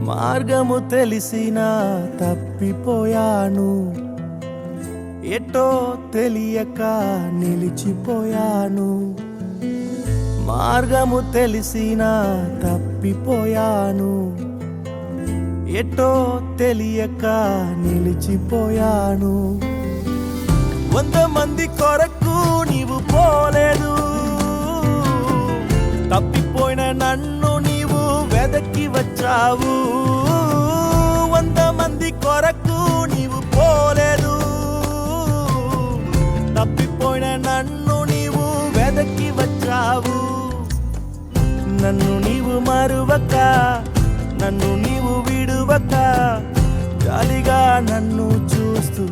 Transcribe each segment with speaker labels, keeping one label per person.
Speaker 1: మార్గము తెలిసినా తప్పిపోయాను, ఎటో తెలియక నిలిచిపోయాను. మార్గము తెలిసినా తప్పిపోయాను, ఎటో తెలియక నిలిచిపోయాను. 100 మంది కొరకు నీవు పోలేదు, తప్పిపోయిన నన్ను నీవు వెదకి వచ్చావు. 100 మంది కొరకు నీవు పోలేదు, తప్పిపోయిన నన్ను నీవు వెదకి వచ్చావు. నన్ను నీవు మరువక, నన్ను నీవు విడువక, జాలిగా నన్ను చూస్తూ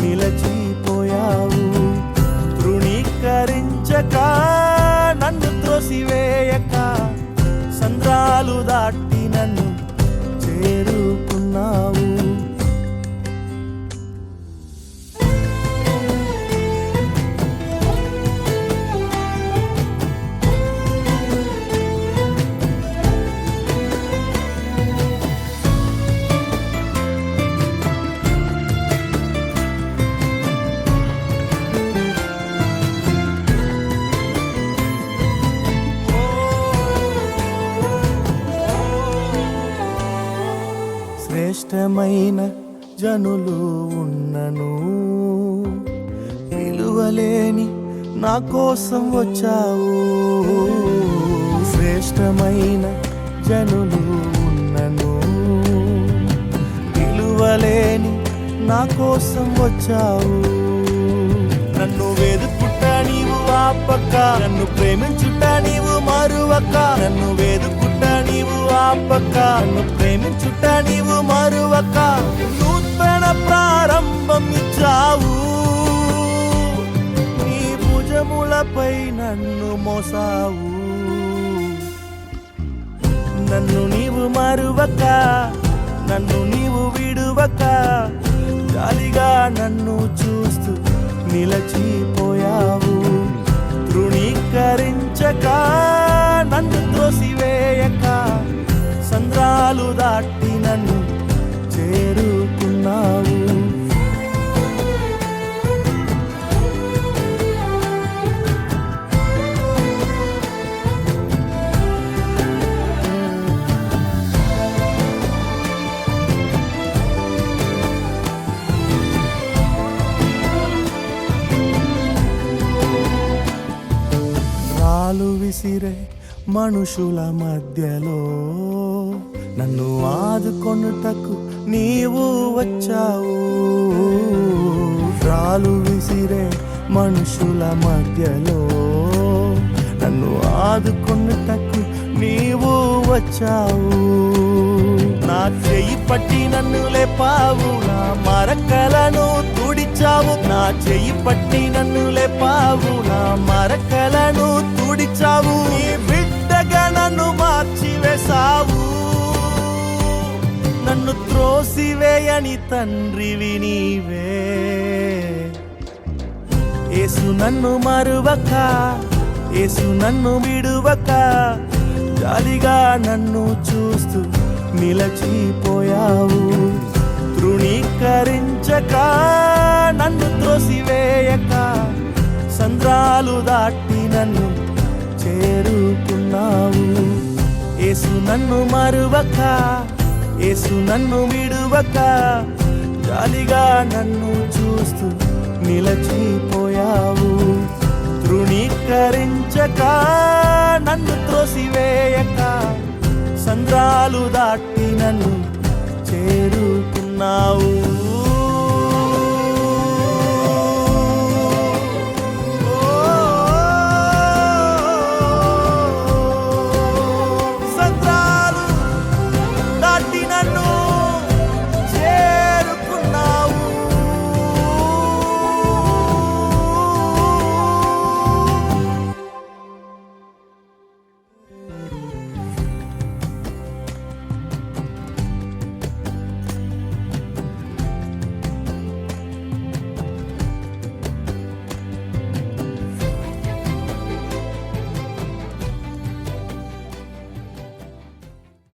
Speaker 1: నిలచిపోయావు. తృణీకరించక, నన్ను త్రోసివేయక, సంద్రాలు దాటి నన్ను చేరుకున్నావు. శ్రేష్టమైన జనులు ఉన్నను, విలువలేని నా కోసం వచ్చావు. శ్రేష్టమైన జనులు ఉన్నను, విలువలేని నా కోసం వచ్చావు. నన్ను వెదుకుట నీవు ఆపక, నన్ను ప్రేమించుట నీవు మరువక. నన్ను వెదుకుట నీవు ఆపక, నన్ను ప్రేమించుట నీవు మరువక. నూతన ప్రారంభం ఇచ్చావు, నీ భుజములపై నన్ను మోసావు. నన్ను నీవు మరువక, నన్ను నీవు విడువక, జాలిగా నన్ను చూస్తూ నిలచిపోయావు. తృణీకరించక, నన్ను త్రోసివేయక, సంద్రాలు దాటి నన్ను చేరుకున్నావు. రాళ్ళు విసిరే మనుషుల మధ్యలో నన్ను ఆదుకొనుటకు నీవు వచ్చావు. రాళ్ళు విసిరే మనుషుల మధ్యలో నన్ను ఆదుకొనుటకు నీవు వచ్చావు. నా చెయ్యి పట్టి నన్ను లేపావు, నా మరకలను తుడిచావు. నా చెయ్యి పట్టి నన్ను లేపావు, నా మరకలను తుడిచావు. నీ బిడ్డగా నన్ను మార్చివేశావు, నన్ను త్రోసివేయని తండ్రివి నీవే. యేసు నన్ను మరువక, యేసు నన్ను విడువక, జాలిగా నన్ను చూస్తూ నిలచిపోయావు. తృణీకరించక, నన్ను త్రోసివేయక, సంద్రాలు దాటి నన్ను చేరుకున్నావు. యేసు నన్ను మరువక, యేసు నన్ను విడువక, జాలిగా నన్ను చూస్తూ నిలచిపోయావు. తృణీకరించక, నన్ను త్రోసివేయక, సంద్రాలు దాటి నన్ను చేరుకున్నావు.